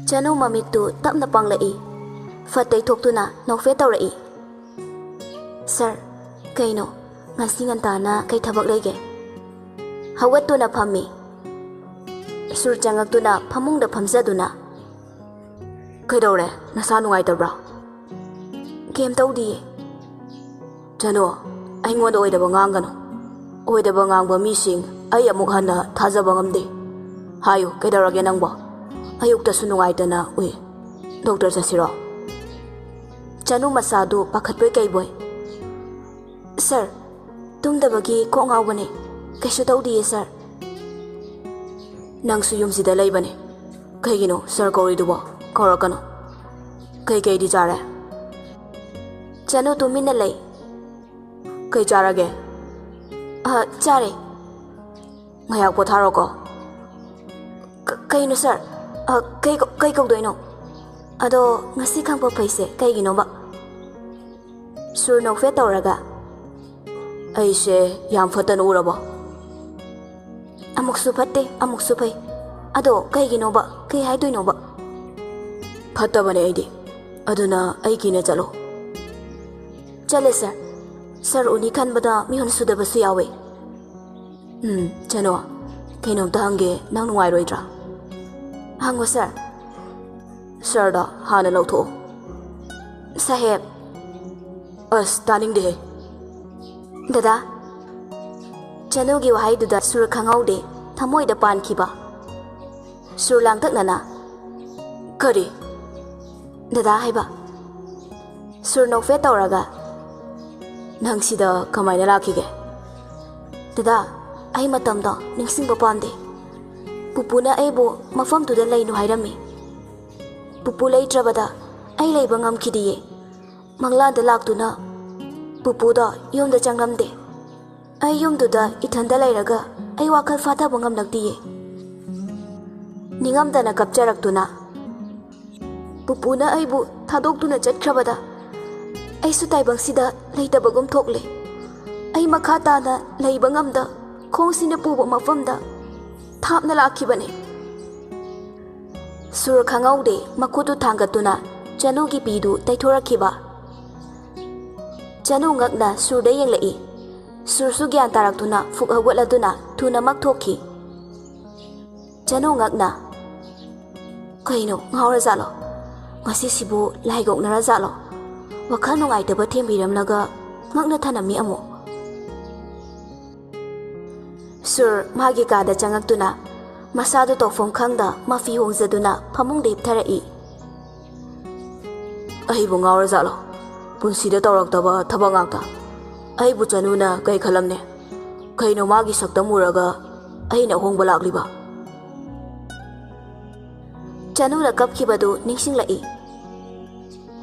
Chanu mamitu tapna panglai. Fatay thoktuna nokfe tawrai. Sir, kaino ngasi ngantana kay thabak lege. Hawatuna phammi. Sur changaktuna phamungda phamjaduna. Kaidore nasa nungaitabra? Game tawdi. Chanu, aingwanda oidaba ngangano. Oidaba ngangba mising ay amuk hana thajaba ngamde. Hayo kaidorage nangba. Ayuktasu nungaitana ui. Doctor chasiro. Chanu masadu pakhatpoi kaiboy. Sir, tumdabagi ko ngawbane. Kaisu tawdi sir. Nangsu yumsida laibane. Kaigino sir koridubo. Korakano. Kai di chare. Chanu tumina lay. Kai charage. Chare. Ngayak potharo ko. Kaino sir. Kai kaudoino. Ado ngasi khangpa phaise kaigino ba. Sur nokfe tawraga. Aise yam fatan urabo. Amuksu phatte amuksu phai. Ado kaigino ba kai haidoino ba. Phatabane aidi. Aduna ai kine chalo. Chale sir. Sir uni khanbada mihon sudabasu yawe. Chano. Kainom ta hange nang nungairoidra. Hango sir. Sir da hana lautho. Saheb. As taning de. Dada. Chanu gi wahai duda sur khangaude thamoi da pan khiba. Sur lang tak nana. Kari. Dada haiba. Sur nokfe tawraga. Nang sida kamaina lakhige. Dada, ai matamda ningsingba pamde. Pupuna aibo mafam tuda lainu hairami. Pupu leitrabada ai leiba ngamkhidiye. Manglada laktuna pupuda yumda changlamde. Ai yumduda ithanda leiraga ai wakhal fathaba ngamlaktiye. Ningamdana kapcharaktuna. Pupuna aibu thadoktuna chatkrabada. Ai su taibangsida leitabagum thokle. Ai makha tana leiba ngamda khongsina puba mafamda thapna lakhibane. Sur khangaude makutu thangatuna Chanu gi pidu taithorakhiba. Chanu ngakna surda yenglai. Sursu gyan taraktuna fuk hawatladuna thuna mak thokhi. Chanu ngakna. Kaino ngawra zalo. Ngasi sibu laigoknara zalo. Wakhal nungaitaba thembiramlaga ngakna thanami amo. Sur magi kada changaktuna masadu tokfom khangda mafi hongzaduna phamungda hiptharai. Aibu ngawra zalo. Punsida tawraktaba thaba ngakta. Aibu chanuna kai khalamne. Kaino magi saktamuraga aina hongba lakliba. Chanu la kapkhibadu ningsinglai.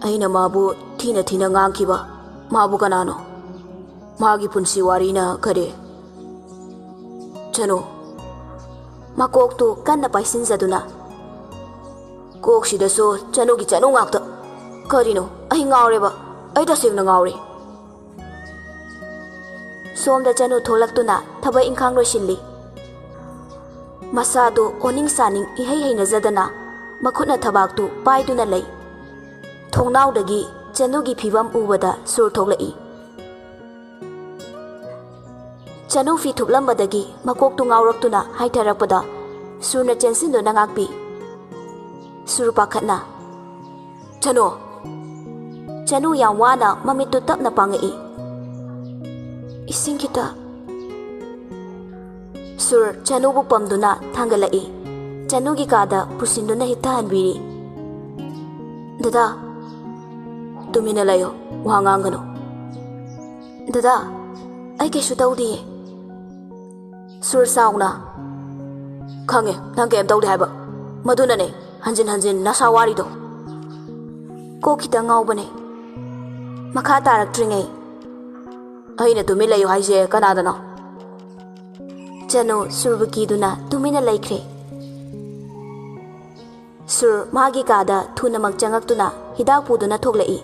Aina mabu thina ngangkiba. Mabu kanano. Magi punsi warina kare. Chanu. Makoktu kanna paisinjaduna. Koksidaso Chanu gi chanu ngakta. Karino ai ngawreba. Ai tasengna ngawre. Somda Chanu tholaktuna thabai inkhang loisinli. Masadu oning saning ihai haina zadana makhutna thabaktu paiduna lei. Thongnaudagi Chanu gi phibam ubada sur thoklai. Chanu fi thuplambadagi makoktu ngawraktuna haitharakpada surna chensindu nangakpi. Sur pakhatna. Chanu yang wana mamitu tapna pangai. Ising kita. Sur Chanu bu pamduna thangalai. Chanu gi kada pusinduna hitahan biri. Dada. Tumina layo wangangano. Dada. Ai kaisu tawdi. Sur sauna. Khange nang kem tawdi haiba. Madunane hanjin nasa warido. Ko kita ngawbane. Makha taraktringai. Aina tumila yo haise kanadana. Chanu surbukiduna tumina laikre. Sur magi kada thuna makchangaktuna hidak puduna thoklai.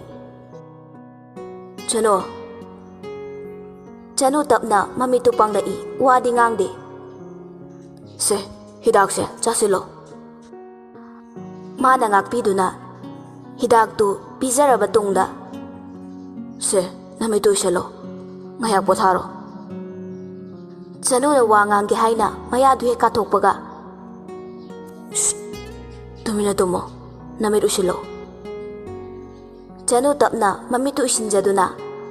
Chanu tapna mamitu panglai wadi ngangde. Se hidak se chasilo. ꯃꯥꯅ ꯉꯥꯛꯄꯤꯗꯨꯅ ꯍꯤꯗꯥꯛꯇꯨ ꯄꯤꯖꯔꯕ ꯇꯨꯡꯗ ꯁꯦ ꯅꯃꯤꯠꯇꯨ ꯎꯏꯁꯜꯂꯣ ꯉꯥꯏꯍꯥꯛ ꯄꯣꯊꯥꯔꯣ ꯆꯅꯨꯅ ꯋꯥ ꯉꯥꯡꯒꯦ ꯍꯥꯏꯅ ꯃꯌꯥꯗꯨ ꯍꯦꯛ ꯀꯥꯊꯣꯛꯄꯒ ꯇꯨꯃꯤꯟꯅ ꯇꯨꯝꯃꯣ ꯅꯃꯤꯠ ꯎꯏꯁꯤꯜꯂꯣ ꯆꯅꯨ ꯇꯞꯅ ꯃꯃꯤꯠꯇꯨ ꯎꯏꯁꯤꯟꯖꯗꯨꯅ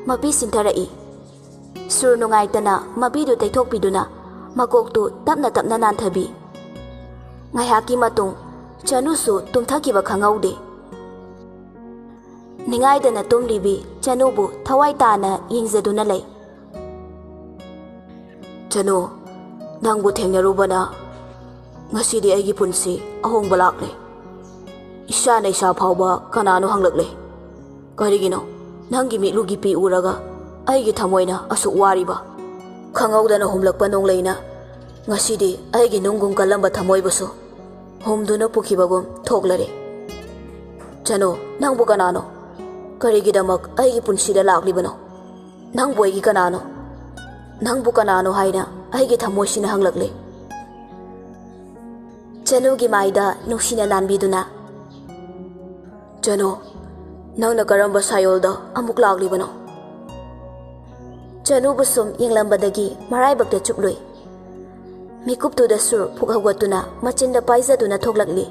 ꯃꯄꯤ ꯁꯤꯟꯊꯔꯛꯏ ꯁꯨꯔ ꯅꯨꯡꯉꯥꯏꯇꯅ ꯃꯄꯤꯗꯨ ꯇꯩꯊꯣꯛꯄꯤꯗꯨꯅ ꯃꯀꯣꯛꯇꯨ ꯇꯞꯅ ꯇꯞꯅ ꯅꯥꯟꯊꯕꯤ ꯉꯥꯏꯍꯥꯛꯀꯤ ꯃꯇꯨꯡ ꯆꯅꯨꯁꯨ ꯇꯨꯝꯊꯈꯤꯕ ꯈꯪꯍꯧꯗꯦ ꯅꯤꯡꯉꯥꯏꯗꯅ ꯇꯨꯝꯂꯤꯕꯤ ꯆꯅꯨꯕꯨ ꯊꯋꯥꯏ ꯇꯥꯅ ꯌꯦꯡꯖꯗꯨꯅ ꯂꯩ ꯆꯅꯨ ꯅꯪꯕꯨ ꯊꯦꯡꯅꯔꯨꯕꯅ ꯉꯁꯤꯗꯤ ꯑꯩꯒꯤ ꯄꯨꯟꯁꯤ ꯑꯍꯣꯡꯕ ꯂꯥꯛꯂꯦ ꯏꯁꯥꯅ ꯏꯁꯥ ꯐꯥꯎꯕ ꯀꯅꯥꯅꯣ ꯍꯪꯂꯛꯂꯦ ꯀꯔꯤꯒꯤꯅꯣ ꯅꯪꯒꯤ ꯃꯤꯠꯂꯨꯒꯤ ꯄꯤ ꯎꯔꯒ ꯑꯩꯒꯤ ꯊꯃꯣꯏꯅ ꯑꯁꯨꯛ ꯋꯥꯔꯤꯕ ꯈꯪꯍꯧꯗꯅ ꯍꯨꯝꯂꯛꯄ ꯅꯣꯡꯂꯩꯅ ꯉꯁꯤꯗꯤ ꯑꯩꯒꯤ ꯅꯨꯡꯒꯨꯝ ꯀꯜꯂꯝꯕ ꯊꯃꯣꯏꯕꯨꯁꯨ ꯍꯨꯝꯗꯨꯅ ꯄꯨꯈꯤꯕꯒꯨꯝ ꯊꯣꯛꯂꯔꯦ ꯆꯅꯨ ꯅꯪꯕꯨ ꯀꯅꯥꯅꯣ ꯀꯔꯤꯒꯤꯗꯃꯛ ꯑꯩꯒꯤ ꯄꯨꯟꯁꯤꯗ ꯂꯥꯛꯂꯤꯕꯅꯣ ꯅꯪꯕꯨ ꯑꯩꯒꯤ ꯀꯅꯥꯅꯣ ꯅꯪꯕꯨ ꯀꯅꯥꯅꯣ ꯍꯥꯏꯅ ꯑꯩꯒꯤ ꯊꯃꯣꯏꯁꯤꯅ ꯍꯪꯂꯛꯂꯦ ꯆꯅꯨꯒꯤ ꯃꯥꯏꯗ ꯅꯨꯡꯁꯤꯅ ꯅꯥꯟꯕꯤꯗꯨꯅ ꯆꯅꯨ ꯅꯪꯅ ꯀꯔꯝꯕ ꯁꯥꯌꯣꯜꯗ ꯑꯃꯨꯛ ꯂꯥꯛꯂꯤꯕꯅꯣ ꯆꯅꯨꯕꯨ ꯁꯨꯝ ꯌꯦꯡꯂꯝꯕꯗꯒꯤ ꯃꯔꯥꯏꯕꯛꯇ ꯆꯨꯞꯂꯨꯏ ꯃꯤꯀꯨꯞꯇꯨꯗ ꯁꯨꯔ ꯐꯨꯛ ꯍꯧꯒꯠꯇꯨꯅ ꯃꯆꯤꯟꯗ ꯄꯥꯏꯖꯗꯨꯅ ꯊꯣꯛꯂꯛꯂꯤ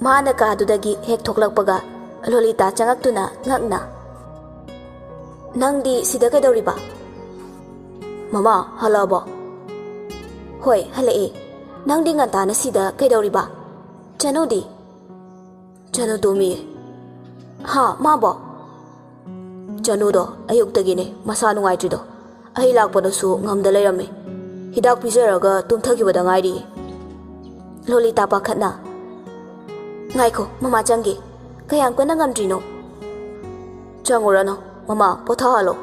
ꯃꯥꯅ ꯀꯥꯗꯨꯗꯒꯤ ꯍꯦꯛ ꯊꯣꯛꯂꯛꯄꯒ ꯂꯣꯂꯤꯇꯥ ꯆꯪꯉꯛꯇꯨꯅ ꯉꯛꯅ ꯅꯪꯗꯤ ꯁꯤꯗ ꯀꯩꯗꯧꯔꯤꯕ ꯃꯃꯥ ꯍꯜꯂꯛꯑꯕꯣ ꯍꯣꯏ ꯍꯜꯂꯛꯑꯦ ꯅꯪꯗꯤ ꯉꯟꯇꯥꯅ ꯁꯤꯗ ꯀꯩꯗꯧꯔꯤꯕ ꯆꯅꯨꯗꯤ ꯆꯅꯨ ꯇꯨꯝꯃꯤꯌꯦ ꯍꯥ ꯃꯥꯕꯣ ꯆꯅꯨꯗꯣ ꯑꯌꯨꯛꯇꯒꯤꯅꯦ ꯃꯁꯥ ꯅꯨꯡꯉꯥꯏꯇ꯭ꯔꯤꯗꯣ ꯑꯩ ꯂꯥꯛꯄꯗꯁꯨ ꯉꯝꯗ ꯂꯩꯔꯝꯃꯦ ꯍꯤꯗꯥꯛ ꯄꯤꯖꯔꯒ ꯇꯨꯝꯊꯈꯤꯕꯗ ꯉꯥꯏꯔꯤꯌꯦ ꯂꯣꯂꯤꯇꯥ ꯄꯥꯈꯠꯅ ꯉꯥꯏꯈꯣ ꯃꯃꯥ ꯆꯪꯒꯦ ꯀꯌꯥꯝ ꯀꯟꯅ ꯉꯝꯗ꯭ꯔꯤꯅꯣ ꯆꯪꯉꯨꯔꯅꯨ ꯃꯃꯥ ꯄꯣꯊꯥꯍꯜꯂꯣ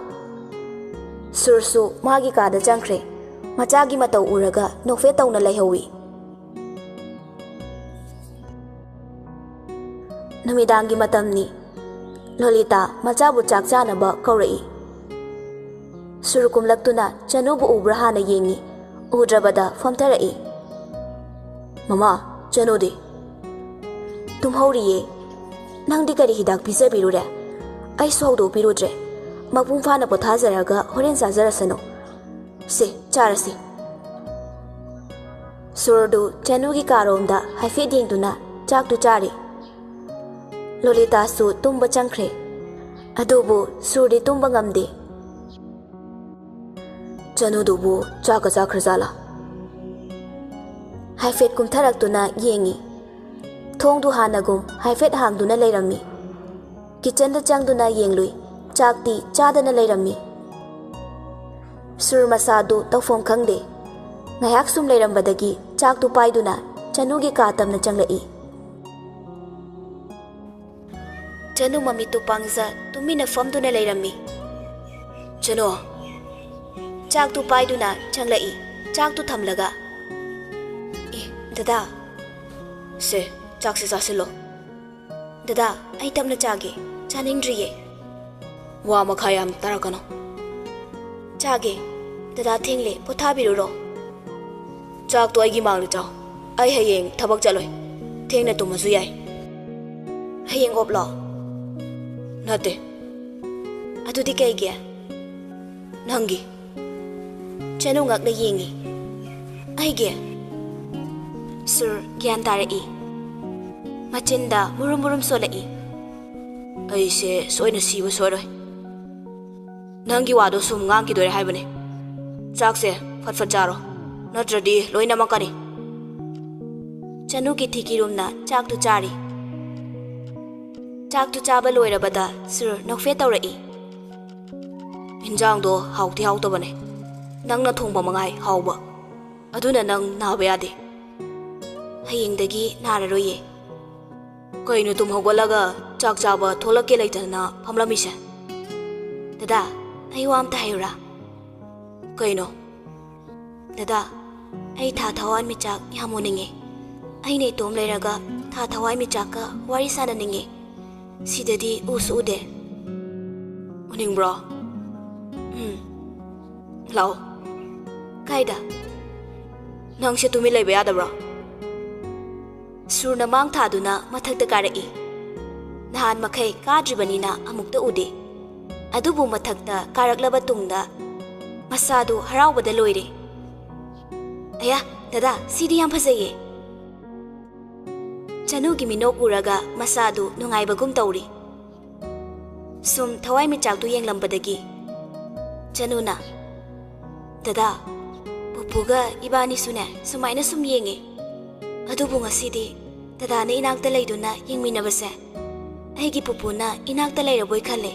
ꯁꯨꯔꯁꯨ ꯃꯥꯒꯤ ꯀꯥꯗ ꯆꯪꯈ꯭ꯔꯦ ꯃꯆꯥꯒꯤ ꯃꯇꯧ ꯎꯔꯒ ꯅꯣꯛꯐꯦꯠ ꯇꯧꯅ ꯂꯩꯍꯧꯏ ꯅꯨꯃꯤꯗꯥꯡꯒꯤ ꯃꯇꯝꯅꯤ ꯂꯣꯂꯤꯇꯥ ꯃꯆꯥꯕꯨ ꯆꯥꯛ ꯆꯥꯅꯕ ꯀꯧꯔꯛꯏ ꯁꯨꯔ ꯀꯨꯝꯂꯛꯇꯨꯅ ꯆꯅꯨꯕꯨ ꯎꯕ꯭ꯔꯥ ꯍꯥꯟꯅ ꯌꯦꯡꯉꯤ ꯎꯗ꯭ꯔꯕꯗ ꯐꯝꯊꯔꯛꯏ ꯃꯃꯥ ꯆꯅꯨꯗꯤ ꯇꯨꯝꯍꯧꯔꯤꯌꯦ ꯅꯪꯗꯤ ꯀꯔꯤ ꯍꯤꯗꯥꯛ ꯄꯤꯖꯕꯤꯔꯨꯔꯦ ꯑꯩꯁꯨ ꯍꯧꯗꯣꯛꯄꯤꯔꯨꯗ꯭ꯔꯦ ꯃꯄꯨꯡ ꯐꯥꯅ ꯄꯣꯊꯥꯖꯔꯒ ꯍꯣꯔꯦꯟ ꯆꯥꯖꯔꯁꯅꯨ ꯁꯦ ꯆꯥꯔꯁꯤ ꯁꯨꯔꯗꯨ ꯆꯅꯨꯒꯤ ꯀꯥꯔꯣꯝꯗ ꯍꯥꯏꯐꯦꯠ ꯌꯦꯡꯗꯨꯅ ꯆꯥꯛꯇꯨ ꯆꯥꯔꯤ ꯂꯣꯂꯤꯇꯥꯁꯨ ꯇꯨꯝꯕ ꯆꯪꯈ꯭ꯔꯦ ꯑꯗꯨꯕꯨ ꯁꯨꯔꯗꯤ ꯇꯨꯝꯕ ꯉꯝꯗꯦ ꯆꯅꯨꯗꯨꯕꯨ ꯆꯥꯛꯀ ꯆꯥꯈ꯭ꯔꯖꯥꯠꯂꯥ ꯍꯥꯏꯐꯦꯠ ꯀꯨꯝꯊꯔꯛꯇꯨꯅ ꯌꯦꯡꯉꯤ ꯊꯣꯡꯗꯨ ꯍꯥꯟꯅꯒꯨꯝ ꯍꯥꯏꯐꯦꯠ ꯍꯥꯡꯗꯨꯅ ꯂꯩꯔꯝꯃꯤ ꯀꯤꯆꯟꯗ ꯆꯪꯗꯨꯅ ꯌꯦꯡꯂꯨꯏ ꯆꯥꯛꯇꯤ ꯆꯥꯗꯅ ꯂꯩꯔꯝꯃꯤ ꯁꯨꯔ ꯃꯁꯥꯗꯨ ꯇꯧꯐꯝ ꯈꯪꯗꯦ ꯉꯥꯏꯍꯥꯛ ꯁꯨꯝ ꯂꯩꯔꯝꯕꯗꯒꯤ ꯆꯥꯛꯇꯨ ꯄꯥꯏꯗꯨꯅ ꯆꯅꯨꯒꯤ ꯀꯥ ꯇꯝꯅ ꯆꯪꯂꯛꯏ ꯆꯅꯨ ꯃꯃꯤꯠꯇꯨ ꯄꯥꯡꯖ ꯇꯨꯃꯤꯟꯅ ꯐꯝꯗꯨꯅ ꯂꯩꯔꯝꯃꯤ ꯆꯅꯨ ꯆꯥꯛꯇꯨ ꯄꯥꯏꯗꯨꯅ ꯆꯪꯂꯛꯏ ꯆꯥꯛꯇꯨ ꯊꯝꯂꯒ ꯗꯗꯥ ꯁꯦ ꯆꯥꯛꯁꯦ ꯆꯥꯁꯤꯜꯂꯣ ꯗꯗꯥ ꯑꯩ ꯇꯞꯅ ꯆꯥꯒꯦ ꯆꯥꯅꯤꯡꯗ꯭ꯔꯤꯌꯦ ꯋꯥ ꯃꯈꯥ ꯌꯥꯝ ꯇꯥꯔꯛꯀꯅꯣ ꯆꯥꯒꯦ ꯗꯗꯥ ꯊꯦꯡꯂꯦ ꯄꯣꯊꯥꯕꯤꯔꯨꯔꯣ ꯆꯥꯛꯇꯣ ꯑꯩꯒꯤ ꯃꯥꯡꯗ ꯆꯥꯎ ꯑꯩ ꯍꯌꯦꯡ ꯊꯕꯛ ꯆꯠꯂꯣꯏ ꯊꯦꯡꯅ ꯇꯨꯝꯃꯁꯨ ꯌꯥꯏ ꯍꯌꯦꯡ ꯑꯣꯞꯂꯣ ꯅꯠꯇꯦ ꯑꯗꯨꯗꯤ ꯀꯩꯒꯤ ꯅꯪꯒꯤ ꯆꯅꯨ ꯉꯛꯅ ꯌꯦꯡꯉꯤ ꯑꯩꯒꯤ ꯁꯨꯔ ꯒ꯭ꯌꯥꯟ ꯇꯥꯔꯛꯏ ꯃꯆꯤꯟꯗ ꯃꯨꯔꯨꯝ ꯃꯨꯔꯨꯝ ꯁꯣꯜꯂꯛꯏ ꯑꯩꯁꯦ ꯁꯣꯏꯅ ꯁꯤꯕ ꯁꯣꯏꯔꯣꯏ ꯅꯪꯒꯤ ꯋꯥꯗꯣ ꯁꯨꯝ ꯉꯥꯡꯈꯤꯗꯣꯏꯔꯦ ꯍꯥꯏꯕꯅꯦ ꯆꯥꯛꯁꯦ ꯐꯠ ꯐꯠ ꯆꯥꯔꯣ ꯅꯠꯇ꯭ꯔꯗꯤ ꯂꯣꯏꯅ ꯃꯛꯀꯅꯤ ꯆꯅꯨꯒꯤ ꯊꯤꯀꯤꯔꯨꯝꯅ ꯆꯥꯛꯇꯨ ꯆꯥꯔꯤ ꯆꯥꯛꯇꯨ ꯆꯥꯕ ꯂꯣꯏꯔꯕꯗ ꯁꯨꯔ ꯅꯣꯛꯐꯦꯠ ꯇꯧꯔꯛꯏ ꯏꯟꯖꯥꯡꯗꯣ ꯍꯥꯎꯗꯤ ꯍꯥꯎꯇꯕꯅꯦ ꯅꯪꯅ ꯊꯣꯡꯕ ꯃꯉꯥꯏ ꯍꯥꯎꯕ ꯑꯗꯨꯅ ꯅꯪ ꯅꯥꯕ ꯌꯥꯗꯦ ꯍꯌꯦꯡꯗꯒꯤ ꯅꯥꯔꯔꯣꯏꯌꯦ ꯀꯩꯅꯣ ꯇꯨꯝ ꯍꯧꯒꯠꯂꯒ ꯆꯥꯛ ꯆꯥꯕ ꯊꯣꯛꯂꯛꯀꯦ ꯂꯩꯇꯗꯅ ꯐꯝꯂꯝꯃꯤꯁꯦ ꯗꯗꯥ ꯑꯩ ꯋꯥ ꯑꯝꯇ ꯍꯥꯏꯌꯨꯔꯥ ꯀꯩꯅꯣ ꯗꯗꯥ ꯑꯩ ꯊꯥ ꯊꯋꯥꯟꯃꯤꯆꯥꯛ ꯌꯥꯝ ꯎꯅꯤꯡꯉꯦ ꯑꯩꯅ ꯏꯇꯣꯝ ꯂꯩꯔꯒ ꯊꯥ ꯊꯋꯥꯟꯃꯤꯆꯥꯛꯀ ꯋꯥꯔꯤ ꯁꯥꯟꯅꯅꯤꯡꯉꯦ ꯁꯤꯗꯗꯤ ꯎꯁꯨ ꯎꯗꯦ ꯎꯅꯤꯡꯕ꯭ꯔꯣ ꯂꯥꯛꯑꯣ ꯀꯥꯏꯗ ꯅꯪꯁꯦ ꯇꯨꯃꯤꯟ ꯂꯩꯕ ꯌꯥꯗꯕ꯭ꯔꯣ Surna mang thaduna mathakta karai. Nahan makai kadribanina amukta ude. Adubu mathakta karaklaba tungda masadu haraubada loire. Aya, dada, sidi yam phasaye. Chanugi minok uraga masadu nungaibagum tauri. Sum thawai michaktu yenglambadagi. Chanuna, dada, pupuga ibani sune sumaina sum yenge. Adubu ngasidi dada na inakta layduna yengminabase. Aigi pupuna inakta layraboy khale.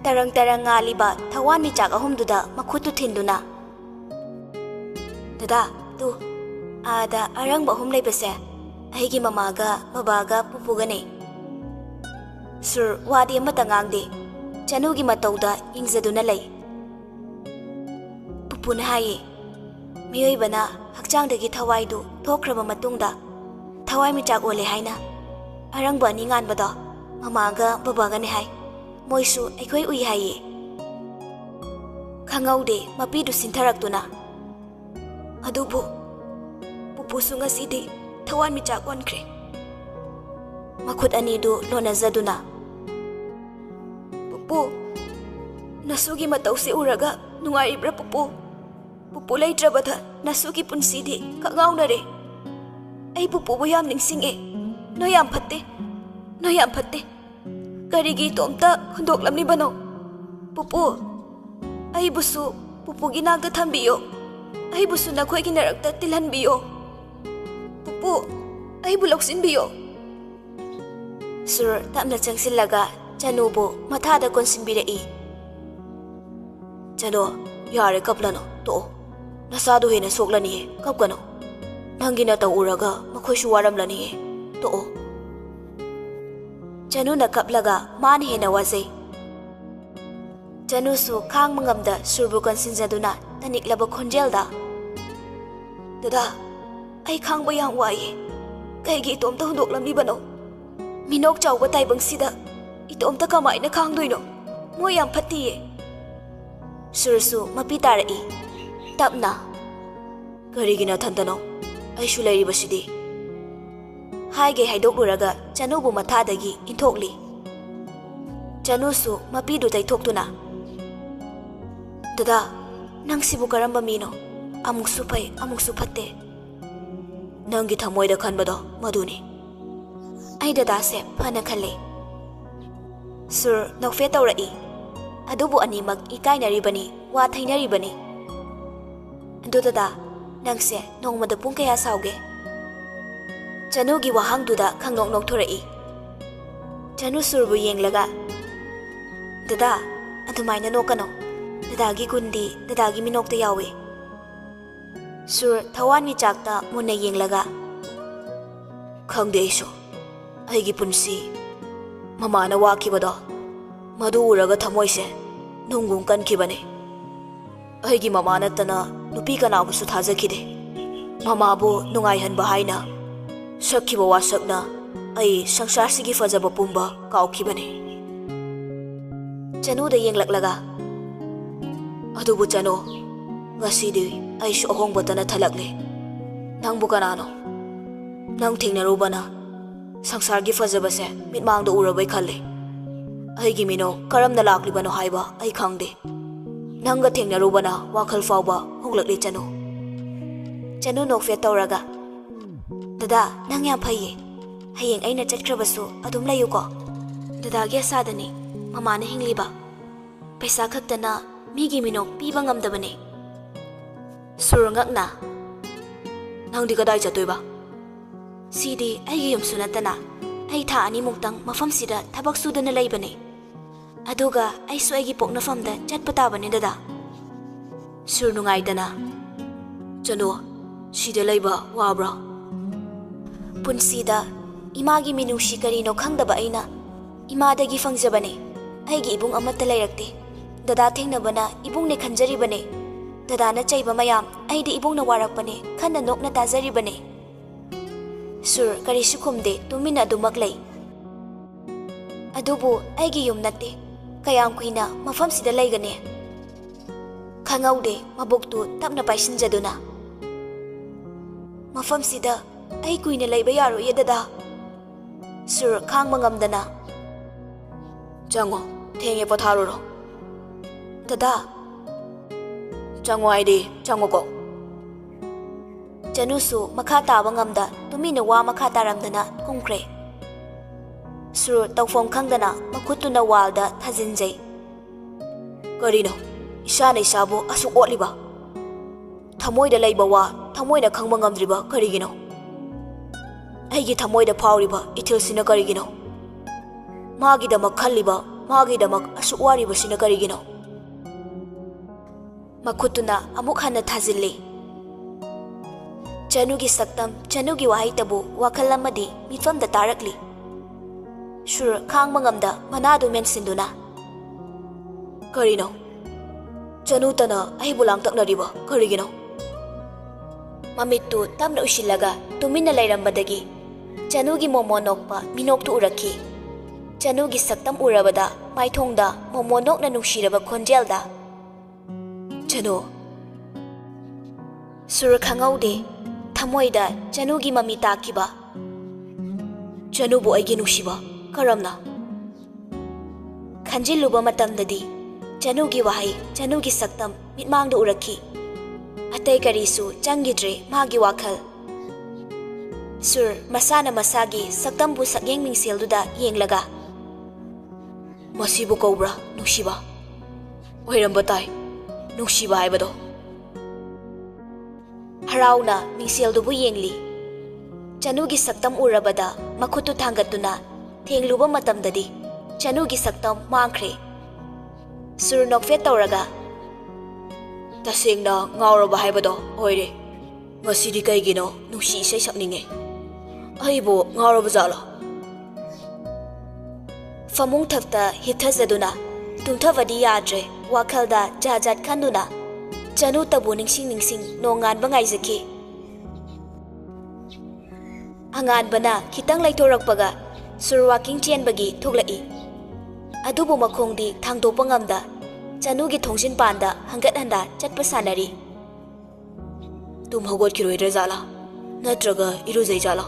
Tarang ngaliba thawan michak ahumduda makhutu thinduna. Dada, tu ada arang bahum laybase. Aigi mamaga babaga pupugane. Sur wadi amata ngangde. Chanugi matauda ingzaduna lay. Pupuna haye. Miyoybana hakchangdagi thawaidu thokraba matungda thawai michak ole haina arangba ni nganbada mamaga babaga ne hai moisu aikhoi ui haye. Khangaude mapidu sintharaktuna. Adubu pupusu ngasidi thawan michak onkre. Makhut anidu lonazaduna. Pupu, nasugi matausi uraga nungaibra pupu. Pupu laytrabada nasugi punsidi kangaunare. Ay pupu bo yam ningsinge. No yam phatte. Karigi tomta hundoklamni bano. Pupu, ay busu pupu ginagda thambiyo. Ay busu nakhoi ginarakta tilhanbiyo. Pupu, ay buloksinbiyo. Sur tamna changsilaga Chanubo mathada konsinbirai. Chano, yare kaplano to. Nasadu hena soklani kapkano. Nangina ta uraga makhoishu waramlani to. Chanu na kaplaga man hena wazai. Chanu su khang mangamda surbu konsinjaduna taniklaba khonjelda. Dada, ai khang bayang waye. Kaigi tomta hundoklamni bano. Minok chawba taibangsida itomta kamaina khangdoino. Mo yam phatiye. Sursu mapitarai. Tapna. Karigina thantano. Aishu lairibasidi. Haige haidokuraga Chanubu mathadagi inthokli. Chanusu mapidu taithoktuna. Dada, nang sibu karamba mino. Amuksu pai, amuksu phatte. Nangi thamoida khanbado maduni. Ai dada se phana khale. Sur nokfe tawrai. Adubu animak ikainaribani wa thainaribani. Ando dada nangse nongmada pung kaya sauge. Chanugi wahangduda khangnok nokthorai. Chanu surbu yenglaga. Dada, adumaina nokano. Dadagi gundi dadagi minokta yawe. Sur thawan michakta munna yenglaga. Khangde aisu. Aigi punsi mamana wakibado. Madu uraga thamoise nunggung kankibane. Aigi mamana tana nupi kanabusu thazakide. Mamabu nungaihanba haina sakkiba wasakna ai sangsasigi fajaba pumba kaukibane. Chanuda yenglaklaga. Adubu chano ngasidi aisu ahongba tana thalakle. Nangbu kanano? Nang thingnarubana sangsargi fajabase mitmangda urabai khalle. Aigi mino karamna laklibano haiba ai khangde. Nanga thingnarubana wakhal fawba honglakle chanu. Chanu nokfe tawraga. Dada, nang yam phaye. Hayeng aina chatkrabasu adum layuko. Dada ge sadani mamana hingliba. Paisa khaktana migi minok piba ngamdabane. Surangakna. Nang di kadai chatoiba. Sidi aigi yum sunatana. Ai tha ani muktang mafam sida thabak sudana laibane. Aduga ai su aigi poknafamda chatpatabane dada. Sur nungaidana. Chano, sida laiba wabra. Punsida imagi minungsi karino khangdaba aina imadagi fangjabane. Aigi ibung amata lairakte. Dada thengnabana ibungne khanjaribane. Dada na chaiba mayam aidi ibungna warakpane khanna nokna tajaribane. Sur karisu khumde tumina dumak lay. Adubu aigi yum natte kayam kuina mafam sida laigane. Khangaude mabuktu tapna paisinjaduna. ꯃꯐꯝꯁꯤꯗ ꯑꯩ ꯀꯨꯏꯅ ꯂꯩꯕ ꯌꯥꯔꯣꯏꯌꯦ ꯗꯗꯥ. ꯁꯨꯔ ꯈꯥꯡꯕ ꯉꯝꯗꯅ, ꯆꯪꯉꯣ, ꯊꯦꯡꯉꯦ ꯄꯣꯊꯥꯔꯨꯔꯣ. ꯗꯗꯥ. ꯆꯪꯉꯣ ꯍꯥꯏꯗꯤ ꯆꯪꯉꯣꯀꯣ. ꯆꯅꯨꯁꯨ ꯃꯈꯥ ꯇꯥꯕ ꯉꯝꯗ ꯇꯨꯃꯤꯟꯅ ꯋꯥ ꯃꯈꯥ ꯇꯥꯔꯝꯗꯅ ꯀꯨꯝꯈ꯭ꯔꯦ. ꯁꯨꯔ ꯇꯧꯐꯝ ꯈꯪꯗꯅ ꯃꯈꯨꯠꯇꯨꯅ ꯋꯥꯜꯗ ꯊꯥꯖꯤꯟꯖꯩ. ꯀꯔꯤꯅꯣ? ꯏꯁꯥꯅ ꯏꯁꯥꯕꯨ ꯑꯁꯨꯛ ꯑꯣꯠꯂꯤꯕ? ꯊꯃꯣꯏꯗ ꯂꯩꯕ ꯋꯥ ꯊꯃꯣꯏꯅ ꯈꯪꯕ ꯉꯝꯗ꯭ꯔꯤꯕ ꯀꯔꯤꯒꯤꯅꯣ? ꯑꯩꯒꯤ ꯊꯃꯣꯏꯗ ꯐꯥꯎꯔꯤꯕ ꯏꯊꯤꯜꯁꯤꯅ ꯀꯔꯤꯒꯤꯅꯣ? ꯃꯥꯒꯤꯗꯃꯛ ꯈꯜꯂꯤꯕ, ꯃꯥꯒꯤꯗꯃꯛ ꯑꯁꯨꯛ ꯋꯥꯔꯤꯕꯁꯤꯅ ꯀꯔꯤꯒꯤꯅꯣ? ꯃꯈꯨꯠꯇꯨꯅ ꯑꯃꯨꯛ ꯍꯟꯅ ꯊꯥꯖꯤꯜꯂꯤ. ꯆꯅꯨꯒꯤ ꯁꯛꯇꯝ, ꯆꯅꯨꯒꯤ ꯋꯥꯍꯩꯇꯕꯨ ꯋꯥꯈꯜ ꯑꯃꯗꯤ ꯃꯤꯠꯐꯝꯗ ꯇꯥꯔꯛꯂꯤ. ꯁꯨꯔ ꯈꯥꯡꯕ ꯉꯝꯗ ꯃꯅꯥꯗꯨ ꯃꯦꯟꯁꯤꯟꯗꯨꯅ, ꯀꯔꯤꯅꯣ? ꯆꯅꯨꯇꯅ ꯑꯩꯕꯨ ꯂꯥꯡꯇꯛꯅꯔꯤꯕ ꯀꯔꯤꯒꯤꯅꯣ? ꯃꯃꯤꯠꯇꯨ ꯇꯞꯅ ꯎꯏꯁꯤꯜꯂꯒ ꯇꯨꯃꯤꯟꯅ ꯂꯩꯔꯝꯕꯗꯒꯤ ꯆꯅꯨꯒꯤ ꯃꯣꯃꯣ ꯅꯣꯛꯄ ꯃꯤꯅꯣꯛꯇꯨ ꯎꯔꯛꯈꯤ. ꯆꯅꯨꯒꯤ ꯁꯛꯇꯝ ꯎꯔꯕꯗ ꯃꯥꯏꯊꯣꯡꯗ ꯃꯣꯃꯣ ꯅꯣꯛꯅ ꯅꯨꯡꯁꯤꯔꯕ ꯈꯣꯟꯖꯦꯜꯗ, ꯆꯅꯨ. ꯁꯨꯔ ꯈꯪꯍꯧꯗꯦ ꯊꯃꯣꯏꯗ ꯆꯅꯨꯒꯤ ꯃꯃꯤ ꯇꯥꯈꯤꯕ. ꯆꯅꯨꯕꯨ ꯑꯩꯒꯤ ꯅꯨꯡꯁꯤꯕ ꯀꯔꯝꯅ? ꯈꯟꯖꯤꯜꯂꯨꯕ ꯃꯇꯝꯗꯗꯤ ꯆꯅꯨꯒꯤ ꯋꯥꯍꯩ, ꯆꯅꯨꯒꯤ ꯁꯛꯇꯝ ꯃꯤꯠꯃꯥꯡꯗ ꯎꯔꯛꯈꯤ. ꯑꯇꯩ ꯀꯔꯤꯁꯨ ꯆꯪꯈꯤꯗ꯭ꯔꯦ ꯃꯥꯒꯤ ꯋꯥꯈꯜ. ꯁꯨꯔ ꯃꯁꯥꯅ ꯃꯁꯥꯒꯤ ꯁꯛꯇꯝꯕꯨ ꯁꯛꯌꯦꯡ ꯃꯤꯡꯁꯦꯜꯗꯨꯗ ꯌꯦꯡꯂꯒ, ꯃꯁꯤꯕꯨ ꯀꯧꯕ꯭ꯔꯥ ꯅꯨꯡꯁꯤꯕ? ꯑꯣꯏꯔꯝꯕ ꯇꯥꯏ, ꯅꯨꯡꯁꯤꯕ ꯍꯥꯏꯕꯗꯣ. ꯍꯔꯥꯎꯅ ꯃꯤꯡꯁꯦꯜꯗꯨꯕꯨ ꯌꯦꯡꯂꯤ. ꯆꯅꯨꯒꯤ ꯁꯛꯇꯝ ꯎꯔꯕꯗ ꯃꯈꯨꯠꯇꯨ ꯊꯥꯡꯒꯠꯇꯨꯅ ꯊꯦꯡꯂꯨꯕ ꯃꯇꯝꯗꯗꯤ ꯆꯅꯨꯒꯤ ꯁꯛꯇꯝ ꯃꯥꯡꯈ꯭ꯔꯦ. ꯁꯨꯔ ꯅꯣꯛꯐꯦꯠ ꯇꯧꯔꯒ, ꯇꯁꯦꯡꯅ ꯉꯥꯎꯔꯕ ꯍꯥꯏꯕꯗꯣ ꯑꯣꯏꯔꯦ. ꯉꯁꯤꯗꯤ ꯀꯩꯒꯤꯅꯣ ꯅꯨꯡꯁꯤ ꯏꯁꯩ ꯁꯛꯅꯤꯡꯉꯦ? ꯑꯩꯕꯨ ꯉꯥꯎꯔꯕ ꯖꯥꯠꯂꯣ? ꯐꯃꯨꯡ ꯊꯛꯇ ꯍꯤꯞꯊꯖꯗꯨꯅ ꯇꯨꯝꯊꯕꯗꯤ ꯌꯥꯗ꯭ꯔꯦ ꯋꯥꯈꯜꯗ ꯖꯥꯠ ꯖꯥꯠ ꯈꯟꯗꯨꯅ ꯆꯅꯨꯇꯕꯨ ꯅꯤꯡꯁꯤꯡ ꯅꯣꯡꯉꯥꯟꯕ ꯉꯥꯏꯖꯈꯤ. ꯑꯉꯥꯟꯕꯅ ꯈꯤꯇꯪ ꯂꯩꯊꯣꯔꯛꯄꯒ ꯁꯨꯔ ꯋꯥꯀꯤꯡ ꯆꯦꯟꯕꯒꯤ ꯊꯣꯛꯂꯛꯏ. ꯑꯗꯨꯕꯨ ꯃꯈꯣꯡꯗꯤ ꯊꯥꯡꯗꯣꯛꯄ ꯉꯝꯗ ꯆꯅꯨꯒꯤ ꯊꯣꯡꯖꯤꯟꯄꯥꯟꯗ ꯍꯟꯒꯠ ꯍꯟꯗꯥ ꯆꯠꯄ ꯁꯥꯟꯅꯔꯤ. ꯇꯨꯝ ꯍꯧꯒꯠꯈꯤꯔꯣꯏꯗ꯭ꯔ ꯖꯥꯠꯂꯥ? ꯅꯠꯇ꯭ꯔꯒ ꯏꯔꯨꯖꯩ ꯖꯥꯠꯂꯥ?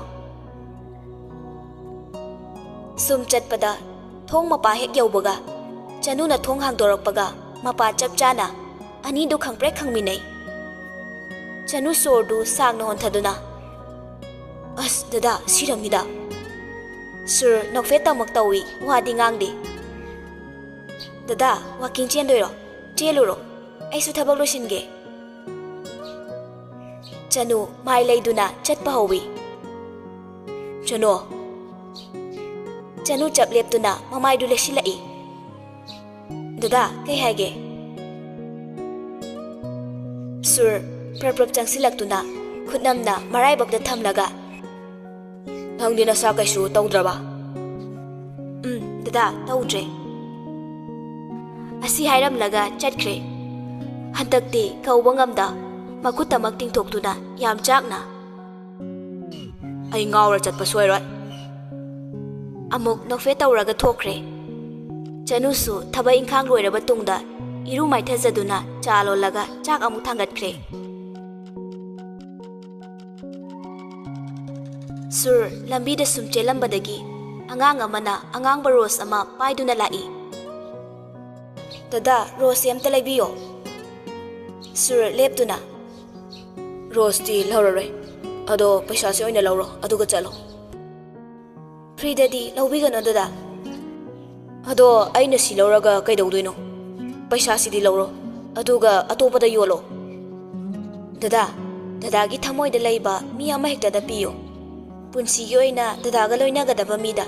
ꯁꯨꯝ ꯆꯠꯄꯗ ꯊꯣꯡ ꯃꯄꯥ ꯍꯦꯛ ꯌꯧꯕꯒ ꯆꯅꯨꯅ ꯊꯣꯡ ꯍꯥꯡꯗꯣꯔꯛꯄꯒ ꯃꯄꯥ ꯆꯞ ꯆꯥꯅ ꯑꯅꯤꯗꯨ ꯈꯪꯄ꯭ꯔꯦꯛ ꯈꯪꯃꯤꯟꯅꯩ. ꯆꯅꯨ ꯁꯣꯔꯗꯨ ꯁꯥꯡꯅ ꯍꯣꯟꯊꯗꯨꯅ, ꯑꯁ ꯗꯗꯥ ꯁꯤꯔꯝꯅꯤꯗ. ꯁꯨꯔ ꯅꯣꯛꯐꯦꯠ ꯇꯃꯛ ꯇꯧꯏ, ꯋꯥꯗꯤ ꯉꯥꯡꯗꯦ. ꯗꯗꯥ ꯋꯥꯀꯤꯡ ꯆꯦꯟꯗꯣꯏꯔꯣ? ꯆꯦꯜꯂꯨꯔꯣ, ꯑꯩꯁꯨ ꯊꯕꯛ ꯂꯣꯏꯁꯤꯟꯒꯦ. ꯆꯅꯨ ꯃꯥꯏ ꯂꯩꯗꯨꯅ ꯆꯠꯄ ꯍꯧꯏ. ꯆꯅꯨ. ꯆꯅꯨ ꯆꯞ ꯂꯦꯞꯇꯨꯅ ꯃꯃꯥꯏꯗꯨ ꯂꯦꯞꯁꯤꯜꯂꯛꯏ. ꯗꯗꯥ ꯀꯩ ꯍꯥꯏꯒꯦ? ꯁꯨꯔ ꯄ꯭ꯔꯞ ꯆꯪꯁꯤꯜꯂꯛꯇꯨꯅ ꯈꯨꯠꯅꯝꯅ ꯃꯔꯥꯏꯕꯛꯇ ꯊꯝꯂꯒ, ꯅꯪꯗꯤ ꯅꯁꯥ ꯀꯩꯁꯨ ꯇꯧꯗ꯭ꯔꯕ? ꯗꯗꯥ ꯇꯧꯗ꯭ꯔꯦ. ꯑꯁꯤ ꯍꯥꯏꯔꯝꯂꯒ ꯆꯠꯈ꯭ꯔꯦ. ꯍꯟꯗꯛꯇꯤ ꯀꯧꯕ ꯉꯝꯗ ꯃꯈꯨꯠꯇꯃꯛ ꯇꯤꯡꯊꯣꯛꯇꯨꯅ ꯌꯥꯝ ꯆꯥꯛꯅ, ꯑꯩ ꯉꯥꯎꯔ ꯆꯠꯄ ꯁꯣꯏꯔꯣꯏ. ꯑꯃꯨꯛ ꯅꯣꯛꯐꯦꯠ ꯇꯧꯔꯒ ꯊꯣꯛꯈ꯭ꯔꯦ. ꯆꯅꯨꯁꯨ ꯊꯕꯛ ꯏꯪꯈꯥꯡ ꯂꯣꯏꯔꯕ ꯇꯨꯡꯗ ꯏꯔꯨ ꯃꯥꯏꯊꯖꯗꯨꯅ ꯆꯥ ꯂꯣꯜꯂꯒ ꯆꯥꯛ ꯑꯃꯨꯛ ꯊꯥꯡꯒꯠꯈ꯭ꯔꯦ. ꯁꯨꯔ ꯂꯝꯕꯤꯗ ꯁꯨꯝ ꯆꯦꯜꯂꯝꯕꯗꯒꯤ ꯑꯉꯥꯡ ꯑꯃꯅ ꯑꯉꯥꯡꯕ ꯔꯣꯁ ꯑꯃ ꯄꯥꯏꯗꯨꯅ ꯂꯥꯛꯏ. ꯗꯗꯥ ꯔꯣꯁ ꯑꯝꯇ ꯂꯩꯕꯤꯌꯣ. ꯁꯨꯔ ꯂꯦꯞꯇꯨꯅ, ꯔꯣꯁꯇꯤ ꯂꯧꯔꯔꯣꯏ. ꯑꯗꯣ ꯄꯩꯁꯥꯁꯦ ꯑꯣꯏꯅ ꯂꯧꯔꯣ, ꯑꯗꯨꯒ ꯆꯠꯂꯣ. ꯐ꯭ꯔꯤꯗꯗꯤ ꯂꯧꯕꯤꯒꯅꯣ ꯗꯗꯥ. ꯑꯗꯣ ꯑꯩꯅ ꯁꯤ ꯂꯧꯔꯒ ꯀꯩꯗꯧꯗꯣꯏꯅꯣ? ꯄꯩꯁꯥꯁꯤꯗꯤ ꯂꯧꯔꯣ, ꯑꯗꯨꯒ ꯑꯇꯣꯞꯄꯗ ꯌꯣꯜꯂꯣ. ꯗꯗꯥꯒꯤ ꯊꯃꯣꯏꯗ ꯂꯩꯕ ꯃꯤ ꯑꯃꯍꯦꯛꯇꯗ ꯄꯤꯌꯨ. ꯄꯨꯟꯁꯤꯒꯤ ꯑꯣꯏꯅ ꯗꯗꯥꯒ ꯂꯣꯏꯅꯒꯗꯕ ꯃꯤꯗ.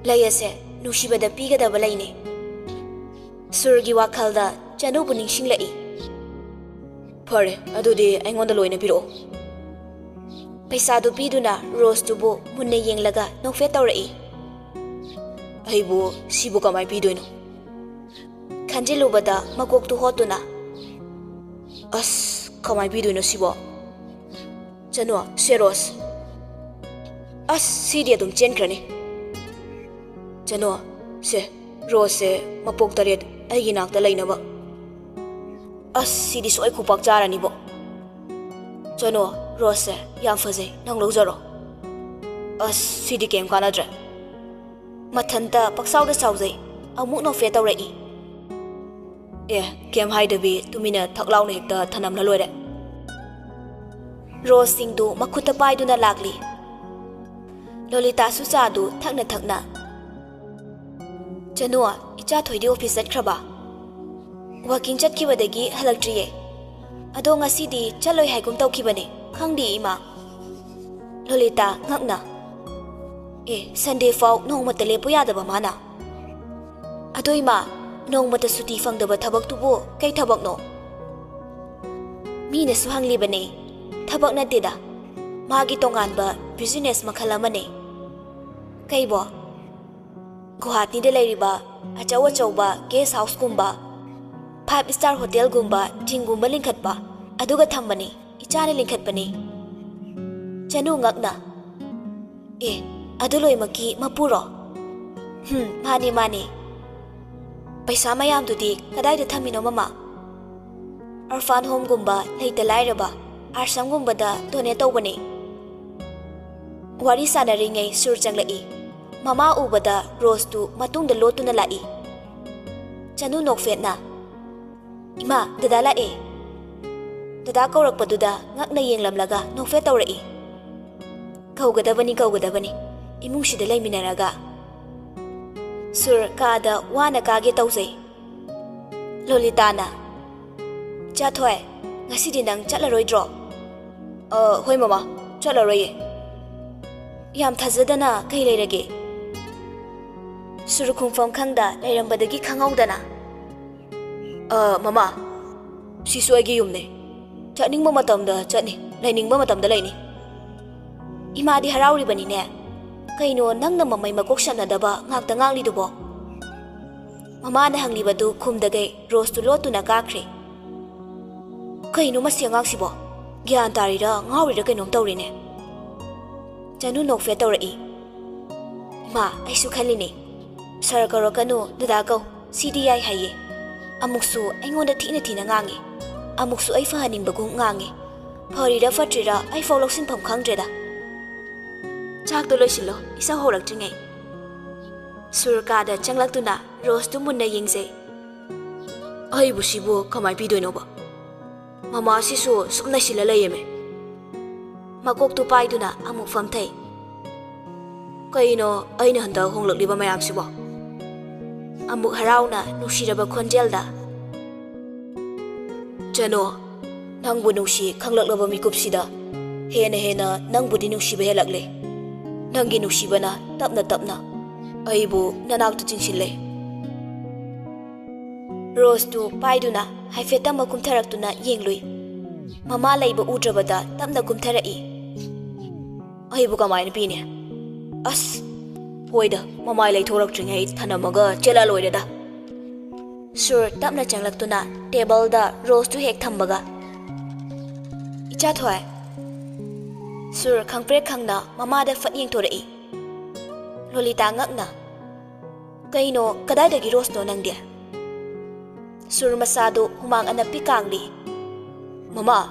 ꯂꯩ ꯑꯁꯦ ꯅꯨꯡꯁꯤꯕꯗ ꯄꯤꯒꯗꯕ ꯂꯩꯅꯦ. ꯁꯨꯔꯒꯤ ꯋꯥꯈꯜꯗ ꯆꯅꯨꯕꯨ ꯅꯤꯡꯁꯤꯡꯂꯛꯏ. ꯐꯔꯦ, ꯑꯗꯨꯗꯤ ꯑꯩꯉꯣꯟꯗ ꯂꯣꯏꯅ ꯄꯤꯔꯛꯑꯣ. ꯄꯩꯁꯥꯗꯨ ꯄꯤꯗꯨꯅ ꯔꯣꯁꯇꯨꯕꯨ ꯃꯨꯟꯅ ꯌꯦꯡꯂꯒ ꯅꯣꯛꯐꯦꯠ ꯇꯧꯔꯛꯏ. ꯑꯩꯕꯨ ꯁꯤꯕꯨ ꯀꯃꯥꯏ ꯄꯤꯗꯣꯏꯅꯣ? ꯈꯟꯖꯤꯜꯂꯨꯕꯗ ꯃꯀꯣꯛꯇꯨ ꯍꯣꯠꯇꯨꯅ, ꯑꯁ ꯀꯃꯥꯏ ꯄꯤꯗꯣꯏꯅꯣ ꯁꯤꯕꯣ? ꯆꯅꯨ, ꯁꯦ ꯔꯣꯁ. ꯑꯁ ꯁꯤꯗꯤ ꯑꯗꯨꯝ ꯆꯦꯟꯈ꯭ꯔꯅꯤ. ꯆꯅꯨ, ꯁꯦ ꯔꯣꯁꯁꯦ ꯃꯄꯣꯛ 7 ꯑꯩꯒꯤ ꯅꯥꯛꯇ ꯂꯩꯅꯕ. ꯑꯁ ꯁꯤꯗꯤ ꯁꯣꯏ ꯈꯨꯄꯥꯛ ꯆꯥꯔꯅꯤꯕꯣ. ꯆꯅꯨ, Rose yam fazai nang lojaro. As sidi kem kanadre. Mathanta paksauda sauzai amuk no fe tawrai. Kem haidabi tumina thaklaw na hekta thanam na loire. Rose singdu makhuta paiduna lagli. Lolita su chadu thakna. Janua icha thoidi office chatkraba. Working chatkibadagi halaktriye. Ado ngasidi chaloi haigum tawkibane khangdi ima. Lolita ngakna. Sunday faw nongmata lepo yadaba mana. Ado ima nongmata suti fangdaba thabak tubo kay thabak no. Mina su hanglibane thabak na tida. Magi tonganba business makhalamane. Kaybo Guwahati da layriba achaw-achawba guest house gumba 5-star hotel gumba tingumba lingkhatba aduga thambani ichani lingkhatpani chanu ngakna aduloi maki mapuro mani paisa mayam dudi kadai da thamino mama orphan home gumba leita lairaba arsam gumba da donate tawbani wari sanaringai sur changlai Mama ubada Rose tu matung da lotu na lai. Chanu nokfet na. Ima, dada la Dada kaurak paduda ngak na yeng lamlaga nokfet tawrai. Kaugadabani. Imung sida lay minaraga. Sur kada wana kage tawsay. Lolita na. Chathoy, ngasi dinang chatlaroy draw. Hoy mama, chatlaroy Yam thazadana kay layrage. Suru Khongfam khangda lairambadagi khangawdana. Mama, sisu aigi yumne. Chatningba matamda chatni, lainingba matamda laini. Imadi harauribani ne. Kaino nangna mamay makoksanadaba ngakta nganglidubo. Mama na hanglibadu khumdagay Rose tu lotu na kakre. Kaino masya ngangsibo. Gyan tarira ngawrira kainom tawrine. Chanu nokfe tawrai. Ma, aisu khalini. Sarakaro kanu dadagaw CDI haye. Amuksu aingonda thina ngangi. Amuksu ai fahaning bagong ngangi. Parira fatrira ai foloksin pham khangdreda. Chak to loisilo isa horak tringai. Surkada changlaktuna Rose tu munna yingse. Ai busibo kamai pidoino ba. Mama sisu sumna sila layeme. Makok tu paiduna amuk famthai. Kaino aina handa honglakliba mayam sibo. Amuk harauna nushiraba khonjelda. Jano nangbu nushi khanglaklaba mikupsida. Hena nangbudi nushiba helakle. Nangi nushibana tapna. Aibu nanaktu chingsile. Rose tu paiduna haifeta makum tharaktuna yenglui. Mama laiba udrabada tapna kumtharai. Aibu kamaina pine. As hoida mamai lai thoraktringai thanamaga chela loireda. Sur tapna changlaktuna table da Rose tu hek thambaga. Icha thoi. Sur khangpre khangna mama da fat yeng thorai. Lolita ngakna. Kaino kadai dagi Rose no nangdia. Sur masado humang anapi kangli. Mama,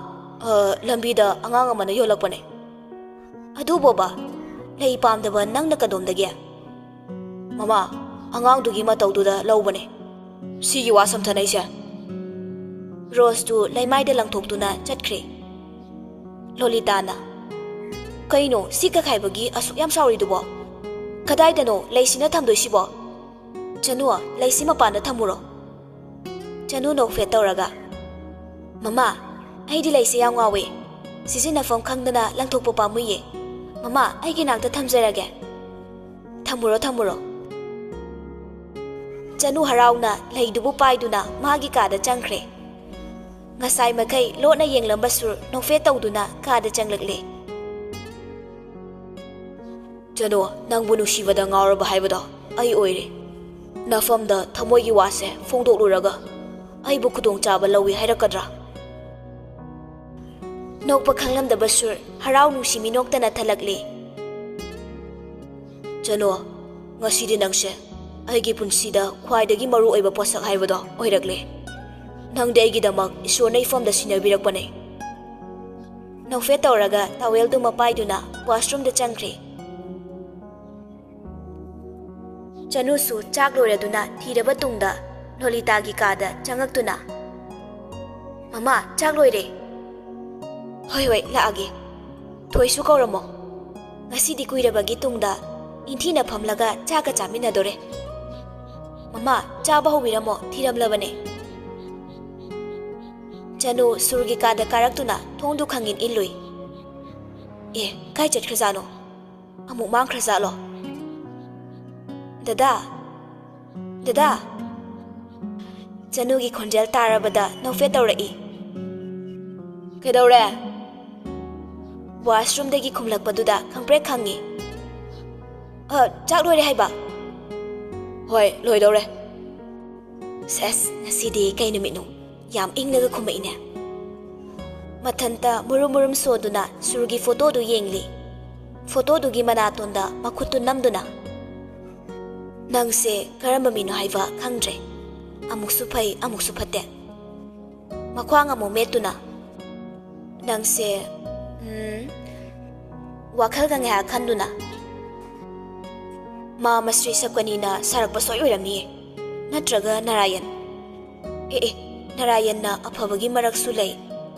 lambida angang amana yolakpane. Adu boba, lay pamdaba nang nakadomdagya. Mama, angang dugi matawduda lawbane. Sigi wasam thanay siya. Rose tu laymayda lang thoktuna chatkre. Lolita na. Kaino si kakaibagi asuk yam sawri dubo. Kaday dano laysina thamdoy sibo. Chanua laysi mapanda thamuro. Chanu no fe tawraga. Mama, aidi laysi yang wawe. Sisina fam khangdana langthokpo pamuye. Mama, aigi nakta thamjarage. Thamuro. Chanu harauna laydubu paiduna magi kada changkhre. Ngasai makai lotna yenglamba sur no fe tawduna kada changlakle. Chanu nangbu nushibada ngawraba haibada ai oire. Nafamda thamoigi wase phongdokluraga aibu khudong chaba lawi hairakadra. Nokpa khanglamdaba sur harau nushimi noktana thalakle. Chano ngasidi nangse aigi punsida khwaidagi maru oiba posak haibado oirakle. Nangde aigi damak isorna ifamda sinabirakpane. ꯅꯧꯐꯦꯠ ꯇꯧꯔꯒ ꯇꯥꯋꯦꯜꯗꯨꯃ ꯄꯥꯏꯗꯨꯅ ꯋꯥꯁꯔꯨꯝꯗ ꯆꯪꯈ꯭ꯔꯦ꯫ ꯆꯅꯨꯁꯨ ꯆꯥꯛ ꯂꯣꯏꯔꯗꯨꯅ ꯊꯤꯔꯕ ꯇꯨꯡꯗ ꯂꯣꯂꯤꯇꯥꯒꯤ ꯀꯥꯗ ꯆꯪꯉꯛꯇꯨꯅ ꯃꯃꯥ ꯆꯥꯛ ꯂꯣꯏꯔꯦ꯫ ꯍꯣꯏ ꯍꯣꯏ ꯂꯥꯛꯑꯒꯦ꯫ ꯊꯣꯏꯁꯨ ꯀꯧꯔꯝꯃꯣ꯫ ꯉꯁꯤꯗꯤ ꯀꯨꯏꯔꯕꯒꯤ ꯇꯨꯡꯗ ꯏꯟꯊꯤꯅ ꯐꯝꯂꯒ ꯆꯥꯛꯀ ꯆꯥꯃꯤꯟꯅꯗꯣꯔꯦ꯫ ꯃꯃꯥ ꯆꯥꯕ ꯍꯧꯕꯤꯔꯝꯃꯣ ꯊꯤꯔꯝꯂꯕꯅꯦ꯫ ꯆꯅꯨ ꯁꯨꯔꯒꯤ ꯀꯥꯗ ꯀꯥꯔꯛꯇꯨꯅ ꯊꯣꯡꯗꯨ ꯈꯪꯏꯟ ꯏꯜꯂꯨꯏ꯫ ꯑꯦ ꯀꯥꯏ ꯆꯠꯈ꯭ꯔꯖꯥꯠꯅꯣ? ꯑꯃꯨꯛ ꯃꯥꯡꯈ꯭ꯔꯖꯥꯠꯂꯣ? ꯗꯗꯥ ꯗꯗꯥ ꯆꯅꯨꯒꯤ ꯈꯣꯟꯖꯦꯜ ꯇꯥꯔꯕꯗ ꯅꯧꯐꯦꯠ ꯇꯧꯔꯛꯏ꯫ ꯀꯩꯗꯧꯔꯦ? ꯋꯥꯁꯔꯨꯝꯗꯒꯤ ꯈꯨꯝꯂꯛꯄꯗꯨꯗ ꯈꯪꯄ꯭ꯔꯦꯛ ꯈꯪꯏ꯫ ꯆꯥꯛ ꯂꯣꯏꯔꯦ ꯍꯥꯏꯕ꯫ ꯍꯣꯏ ꯂꯣꯏꯗꯧꯔꯦ꯫ ꯁꯦꯁ ꯉꯁꯤꯗꯤ ꯀꯩ ꯅꯨꯃꯤꯠꯅꯣ? ꯌꯥꯝ ꯏꯪꯅꯒ ꯈꯨꯝꯃꯛꯏꯅꯦ꯫ ꯃꯊꯟꯇ ꯃꯨꯔꯨꯝ ꯃꯨꯔꯨꯝ ꯁꯣꯗꯨꯅ ꯁꯨꯔꯒꯤ ꯐꯣꯇꯣꯗꯨ ꯌꯦꯡꯂꯤ꯫ ꯐꯣꯇꯣꯗꯨꯒꯤ ꯃꯅꯥꯇꯣꯟꯗ ꯃꯈꯨꯠꯇꯨ ꯅꯝꯗꯨꯅ ꯅꯪꯁꯦ ꯀꯔꯝꯕ ꯃꯤꯅꯣ ꯍꯥꯏꯕ ꯈꯪꯗ꯭ꯔꯦ꯫ ꯑꯃꯨꯛꯁꯨ ꯐꯩ ꯑꯃꯨꯛꯁꯨ ꯐꯠꯇꯦ꯫ ꯃꯈ꯭ꯋꯥꯡ ꯑꯃꯨꯛ ꯃꯦꯠꯇꯨꯅ ꯅꯪꯁꯦ ꯋꯥꯈꯜꯒ ꯉꯥꯏꯍꯥꯛ ꯈꯟꯗꯨꯅ ꯃꯥꯃ ꯁ꯭ꯔꯤ ꯁꯛꯀꯅꯤꯅ ꯁꯥꯔꯛꯄ ꯁꯣꯏ ꯑꯣꯏꯔꯝꯅꯤꯌꯦ, ꯅꯠꯇ꯭ꯔꯒ ꯅꯥꯔꯥꯌꯟ꯫ ꯑꯦ ꯅꯥꯔꯥꯌꯟꯅ ꯑꯐꯕꯒꯤ ꯃꯔꯛꯁꯨ ꯂꯩ,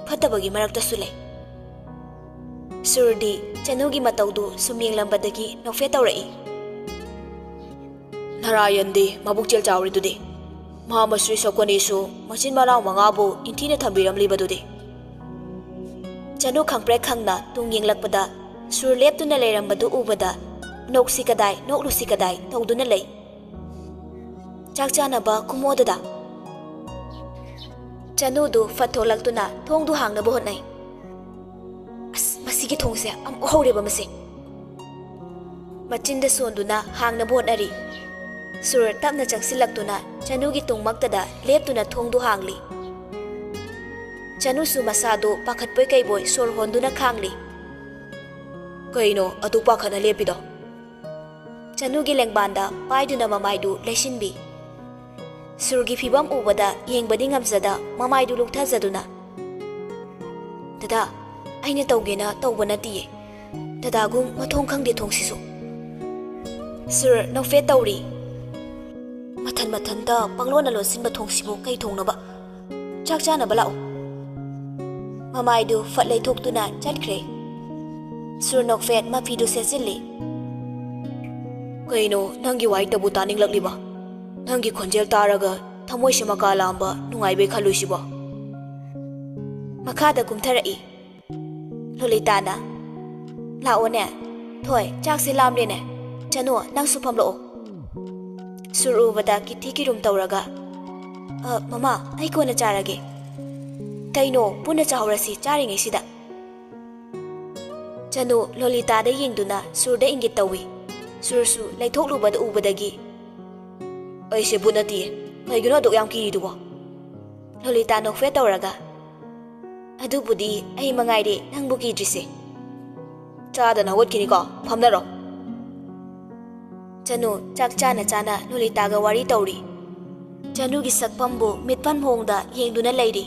ꯐꯠꯇꯕꯒꯤ ꯃꯔꯛꯇꯁꯨ ꯂꯩ꯫ ꯁꯨꯔꯗꯤ ꯆꯅꯨꯒꯤ ꯃꯇꯧꯗꯨ ꯁꯨꯝ ꯌꯦꯡꯂꯝꯕꯗꯒꯤ ꯅꯧꯐꯦꯠ ꯇꯧꯔꯛꯏ꯫ ꯅꯥꯔꯥꯌꯟꯗꯤ ꯃꯕꯨꯛꯆꯦꯜ ꯆꯥꯎꯔꯤꯗꯨꯗꯤ, ꯃꯥꯃ ꯁ꯭ꯔꯤ ꯁꯛꯀꯅꯤꯁꯨ ꯃꯆꯤꯟ ꯃꯅꯥꯎ 5ꯕꯨ ꯏꯟꯊꯤꯅ ꯊꯝꯕꯤꯔꯝꯂꯤꯕꯗꯨꯗꯤ꯫ ꯆꯅꯨ ꯈꯪꯄ꯭ꯔꯦꯛ ꯈꯪꯅ ꯇꯨꯡ ꯌꯦꯡꯂꯛꯄꯗ ꯁꯨꯔ ꯂꯦꯞꯇꯨꯅ ꯂꯩꯔꯝꯕꯗꯨ ꯎꯕꯗ ꯅꯣꯛꯁꯤ ꯀꯗꯥꯏ ꯅꯣꯛꯂꯨꯁꯤ ꯀꯗꯥꯏ ꯇꯧꯗꯨꯅ ꯂꯩ꯫ ꯆꯥꯛ ꯆꯥꯅꯕ ꯀꯨꯝꯃꯣꯗꯨꯗ꯫ ꯆꯅꯨꯗꯨ ꯐꯠ ꯊꯣꯛꯂꯛꯇꯨꯅ ꯊꯣꯡꯗꯨ ꯍꯥꯡꯅꯕ ꯍꯣꯠꯅꯩ꯫ ꯑꯁ ꯃꯁꯤꯒꯤ ꯊꯣꯡꯁꯦ ꯑꯃꯨꯛ ꯍꯧꯔꯦꯕ ꯃꯁꯤ꯫ ꯃꯆꯤꯟꯗ ꯁꯣꯟꯗꯨꯅ ꯍꯥꯡꯅꯕ ꯍꯣꯠꯅꯔꯤ꯫ ꯁꯨꯔ ꯇꯞꯅ ꯆꯪꯁꯤꯜꯂꯛꯇꯨꯅ ꯆꯅꯨꯒꯤ ꯇꯨꯡꯃꯛꯇꯗ ꯂꯦꯞꯇꯨꯅ ꯊꯣꯡꯗꯨ ꯍꯥꯡꯂꯤ꯫ ꯆꯅꯨꯁꯨ ꯃꯁꯥꯗꯨ ꯄꯥꯈꯠꯄꯣꯏ ꯀꯩꯕꯣꯏ ꯁꯣꯔ ꯍꯣꯟꯗꯨꯅ ꯈꯥꯡꯂꯤ꯫ ꯀꯩꯅꯣ ꯑꯗꯨ ꯄꯥꯈꯠꯅ ꯂꯦꯞꯄꯤꯗꯣ? ꯆꯅꯨꯒꯤ ꯂꯦꯡꯕꯥꯟꯗ ꯄꯥꯏꯗꯨꯅ ꯃꯃꯥꯏꯗꯨ ꯂꯩꯁꯤꯟꯕꯤ꯫ ꯁꯨꯔꯒꯤ ꯐꯤꯕꯝ ꯎꯕꯗ ꯌꯦꯡꯕꯗꯤ ꯉꯝꯖꯗ ꯃꯃꯥꯏꯗꯨ ꯂꯨꯛꯊꯖꯗꯨꯅ ꯗꯗꯥ ꯑꯩꯅ ꯇꯧꯒꯦꯅ ꯇꯧꯕ ꯅꯠꯇꯤꯌꯦ, ꯗꯗꯥꯒꯨꯝ ꯃꯊꯣꯡ ꯈꯪꯗꯦ ꯊꯣꯡꯁꯤꯁꯨ꯫ ꯁꯨꯔ ꯅꯧꯐꯦꯠ ꯇꯧꯔꯤ꯫ ꯃꯊꯟꯇ ꯄꯪꯂꯣꯟꯅ ꯂꯣꯟꯁꯤꯟꯕ ꯊꯣꯡꯁꯤꯕꯨ ꯀꯩ ꯊꯣꯡꯅꯣꯕ? ꯆꯥꯛ ꯆꯥꯅꯕ ꯂꯥꯛꯑꯣ꯫ ꯃꯃꯥꯏꯗꯨ ꯐꯠ ꯂꯩꯊꯣꯛꯇꯨꯅ ꯆꯠꯈ꯭ꯔꯦ꯫ ꯁꯨꯔ ꯅꯧꯐꯦꯠ ꯃꯐꯤꯗꯨ ꯁꯦꯠꯆꯤꯜꯂꯤ꯫ ꯀꯩꯅꯣ ꯅꯪꯒꯤ ꯋꯥꯍꯩꯇꯕꯨ ꯇꯥꯅꯤꯡꯂꯛꯂꯤꯕ? ꯅꯪꯒꯤ ꯈꯣꯟꯖꯦꯜ ꯇꯥꯔꯒ ꯊꯃꯣꯏꯁꯤ ꯃꯀꯥ ꯂꯥꯝꯕ ꯅꯨꯡꯉꯥꯏꯕꯩ ꯈꯜꯂꯨꯏꯁꯤꯕꯣ? ꯃꯈꯥꯗ ꯀꯨꯝꯊꯔꯛꯏ꯫ ꯂꯣꯂꯤꯇꯥꯅ ꯂꯥꯛꯑꯣꯅꯦ ꯊꯣꯏ ꯆꯥꯛꯁꯦ ꯂꯥꯝꯂꯦꯅꯦ, ꯆꯅꯨ ꯅꯪꯁꯨ ꯐꯝꯂꯛꯑꯣ꯫ ꯁꯨꯔ ꯎꯕꯗ ꯀꯤꯊꯤ ꯀꯤꯔꯨꯝ ꯇꯧꯔꯒ ꯃꯃꯥ ꯑꯩ ꯀꯣꯟꯅ ꯆꯥꯔꯒꯦ꯫ ꯀꯩꯅꯣ ꯄꯨꯟꯅ ꯆꯥꯍꯧꯔꯁꯤ ꯆꯥꯔꯤꯉꯩꯁꯤꯗ꯫ ꯆꯅꯨ ꯂꯣꯂꯤꯇꯥꯗ ꯌꯦꯡꯗꯨꯅ ꯁꯨꯔꯗ ꯏꯪꯒꯤꯠ ꯇꯧꯏ꯫ ꯁꯨꯔꯁꯨ ꯂꯩꯊꯣꯛꯂꯨꯕꯗ ꯎꯕꯗꯒꯤ ꯑꯩꯁꯦ ꯕꯨꯠ ꯅꯠꯇꯤꯌꯦ, ꯀꯩꯒꯤꯅꯣ ꯑꯗꯨꯛ ꯌꯥꯝ ꯀꯤꯔꯤꯗꯨꯕꯣ? ꯂꯣꯂꯤꯇꯥ ꯅꯧꯐꯦꯠ ꯇꯧꯔꯒ ꯑꯗꯨꯕꯨꯗꯤ ꯑꯩ ꯃꯉꯥꯏꯔꯦ ꯅꯪꯕꯨ ꯀꯤꯗ꯭ꯔꯤꯁꯦ꯫ ꯆꯥꯗꯅ ꯍꯧꯒꯠꯈꯤꯅꯤꯀꯣ, ꯐꯝꯅꯔꯣ꯫ ꯆꯅꯨ ꯆꯥꯛ ꯆꯥꯅ ꯆꯥꯅ ꯂꯣꯂꯤꯇꯥꯒ ꯋꯥꯔꯤ ꯇꯧꯔꯤ꯫ ꯆꯅꯨꯒꯤ ꯁꯛꯐꯝꯕꯨ ꯃꯤꯠꯐꯝ ꯍꯣꯡꯗ ꯌꯦꯡꯗꯨꯅ ꯂꯩꯔꯤ꯫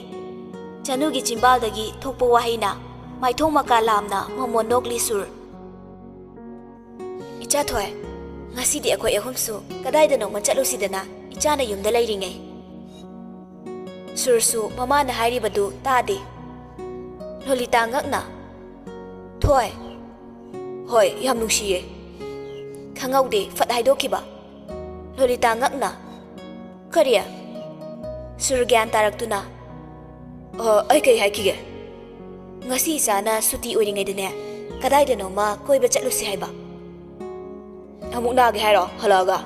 ꯆꯅꯨꯒꯤ ꯆꯤꯝꯕꯥꯜꯗꯒꯤ ꯊꯣꯛꯄ ꯋꯥꯍꯩꯅ ꯃꯥꯏꯊꯣꯡ ꯃꯀꯥ ꯂꯥꯝꯅ ꯃꯃꯣꯟ ꯅꯣꯛꯂꯤ ꯁꯨꯔ꯫ ꯏꯆꯥ ꯊꯣꯏ, ꯉꯁꯤꯗꯤ ꯑꯩꯈꯣꯏ ꯑꯍꯨꯝꯁꯨ ꯀꯗꯥꯏꯗꯅꯣꯃ ꯆꯠꯂꯨꯁꯤꯗꯅ ꯏꯆꯥꯅ ꯌꯨꯝꯗ ꯂꯩꯔꯤꯉꯩ꯫ ꯁꯨꯔꯁꯨ ꯃꯃꯥꯅ ꯍꯥꯏꯔꯤꯕꯗꯨ ꯇꯥꯗꯦ꯫ ꯂꯣꯂꯤꯇꯥ ꯉꯛꯅ ꯊꯣꯏ ꯍꯣꯏ ꯌꯥꯝ ꯅꯨꯡꯁꯤꯌꯦ꯫ ꯈꯪꯍꯧꯗꯦ ꯐꯠ ꯍꯥꯏꯗꯣꯛꯈꯤꯕ꯫ ꯂꯣꯂꯤꯇꯥ ꯉꯛꯅ ꯀꯔꯤ? ꯁꯨꯔ ꯒ꯭ꯌꯥꯟ ꯇꯥꯔꯛꯇꯨꯅ ꯑꯩ ꯀꯩ ꯍꯥꯏꯈꯤꯒꯦ? ꯉꯁꯤ ꯏꯆꯥꯅ ꯁꯨꯇꯤ ꯑꯣꯏꯔꯤꯉꯩꯗꯅꯦ ꯀꯗꯥꯏꯗꯅꯣꯃ ꯀꯣꯏꯕ ꯆꯠꯂꯨꯁꯤ ꯍꯥꯏꯕ꯫ ꯑꯃꯨꯛ ꯅꯥꯒꯦ ꯍꯥꯏꯔꯣ ꯍꯜꯂꯛꯑꯒ?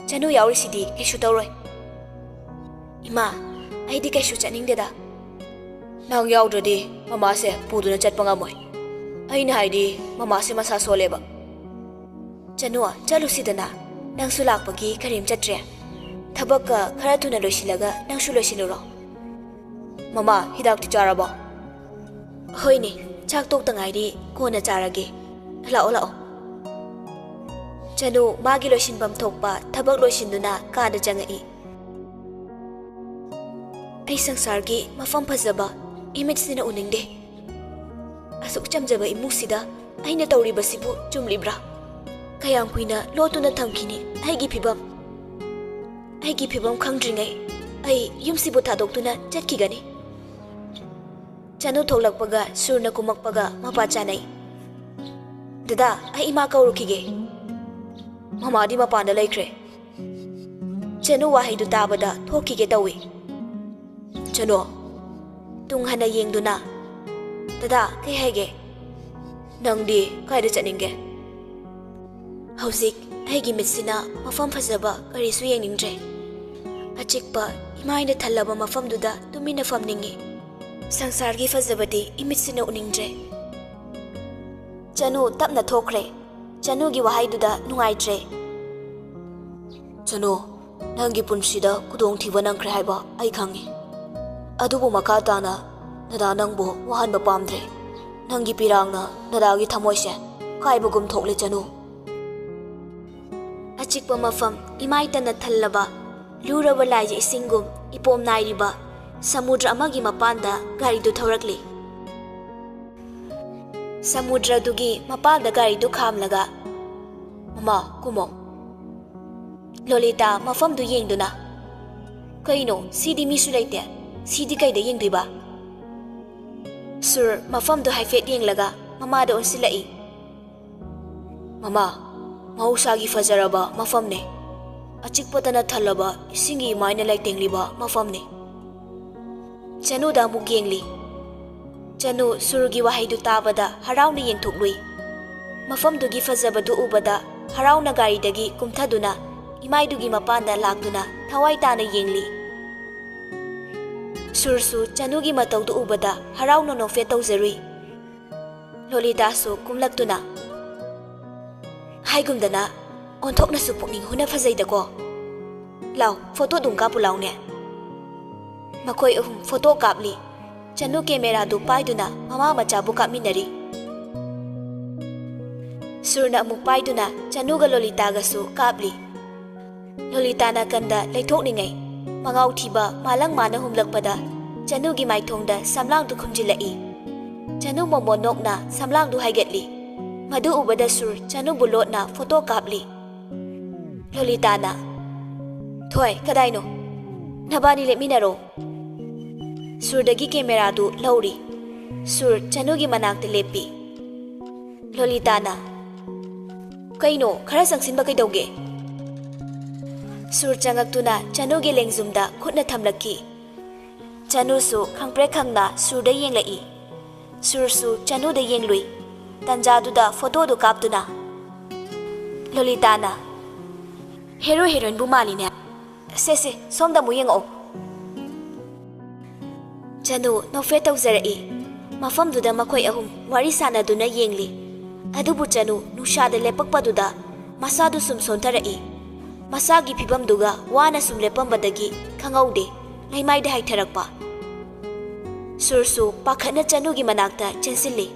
ꯆꯅꯨ ꯌꯥꯎꯔꯤꯁꯤꯗꯤ ꯀꯩꯁꯨ ꯇꯧꯔꯣꯏ꯫ ꯏꯃꯥ ꯑꯩꯗꯤ ꯀꯩꯁꯨ ꯆꯠꯅꯤꯡꯗꯦꯗ꯫ ꯅꯪ ꯌꯥꯎꯗ꯭ꯔꯗꯤ ꯃꯃꯥꯁꯦ ꯄꯨꯗꯨꯅ ꯆꯠꯄ ꯉꯝꯃꯣꯏ꯫ ꯑꯩꯅ ꯍꯥꯏꯗꯤ ꯃꯃꯥꯁꯦ ꯃꯁꯥ ꯁꯣꯜꯂꯦꯕ꯫ ꯆꯅꯨ ꯆꯠꯂꯨꯁꯤꯗꯅ, ꯅꯪꯁꯨ ꯂꯥꯛꯄꯒꯤ ꯀꯔꯤꯝ ꯆꯠꯇ꯭ꯔꯦ꯫ ꯊꯕꯛꯀ ꯈꯔ ꯊꯨꯅ ꯂꯣꯏꯁꯤꯜꯂꯒ ꯅꯪꯁꯨ ꯂꯣꯏꯁꯤꯜꯂꯨꯔꯣ꯫ ꯃꯃꯥ ꯍꯤꯗꯥꯛꯇꯤ ꯆꯥꯔꯕꯣ? ꯍꯣꯏꯅꯦ ꯆꯥꯛ ꯇꯣꯛꯇ ꯉꯥꯏꯔꯤ, ꯀꯣꯟꯅ ꯆꯥꯔꯒꯦ꯫ ꯂꯥꯛꯑꯣ ꯂꯥꯛꯑꯣ꯫ ꯆꯅꯨ ꯃꯥꯒꯤ ꯂꯣꯏꯁꯤꯟꯐꯝ ꯊꯣꯛꯄ ꯊꯕꯛ ꯂꯣꯏꯁꯤꯟꯗꯨꯅ ꯀꯥꯗ ꯆꯪꯉꯛꯏ꯫ ꯑꯩ ꯁꯪꯁꯥꯔꯒꯤ ꯃꯐꯝ ꯐꯖꯕ ꯏꯃꯤꯠꯁꯤꯅ ꯎꯅꯤꯡꯗꯦ꯫ asuk chamjaba imuksida aina tawribasibu chumlibra kayam kuina lotuna thamkini aigi phibam khangdringai ai yumsibu thadoktuna chatkigani chanu tholakpaga surna kumakpaga mapa chanai dada ai ima kaurukige mamadi mapanda laikre chanu wahaidu tabada thokige tawi chanu tung hana yengduna dada kai haige nangdi kaida chaninge hauzik aigi mitsina mafam phajaba karisu yengningdre achikpa imaina thalaba mafamduda tumina famningi sangsargi fajabadi imitsina uningdre chanu tapna thokre chanu gi wahaiduda nungaitre chanu nangi punsida kudong thiba nangkre haiba ai khangi adubu maka tana nada nangbo wahan ba pamdre nangi pirangna nada gi thamoise kaibagum thokle chanu achikpa mafam imaitana thallaba luraba laije isingum ipom nairiba samudra amagi mapanda gari du thorakli samudra dugi mapanda gari du khamlaga mama kumo lolita mafam du yengduna kaino sidi misu leite sidi kaida yengdiba sur mafam du haifet yenglaga mama da onsilai mama mausagi fajaraba mafamne achikpatana thalaba isingi maina laitengliba mafamne chanu da mugengli chanu surgi wahaidu tabada harauna yengthoklui mafamdugi fajabadu ubada harauna gari dagi kumthaduna imaidugi mapanda lakduna thawai tana yengli sursu chanugi mataudu ubada harauna nofe tawzarui lolita su kumlaktuna haigumdana onthokna su pukning huna fajaidako law photo dum kapu lawne makoi ahum photo kapli chanu camera du paiduna mama macha bu kapminari surna mu paiduna chanu ga lolita ga su kapli lolita na kanda leithokningai mangau thiba malang mana humlakpada chanu gi maithongda samlang du khumjilai chanu momonok na samlang du haigetli madu ubada sur chanu bulot na photo kapli lolita na thoi kadai no nabani le minaro surdagi camera du lauri sur chanugi manakte lepi lolita na kaino khara sangsinba kaidauge sur changaktuna chanugi lengjumda khutna thamlaki chanu su khangpre khangna surda yenglai sur su chanu da yenglui tanja duda photo du kaptuna lolita na hero heroine bu maline se somda mu yengo chanu nofe tawzarai mafamduda makoi ahum wari sanaduna yengli adubu chanu nushada lepakpaduda masadu sum sontarai masagi phibamduga wana sum lepambadagi khangaude laimaida haitharakpa sursu pakhana chanugi manakta chensilli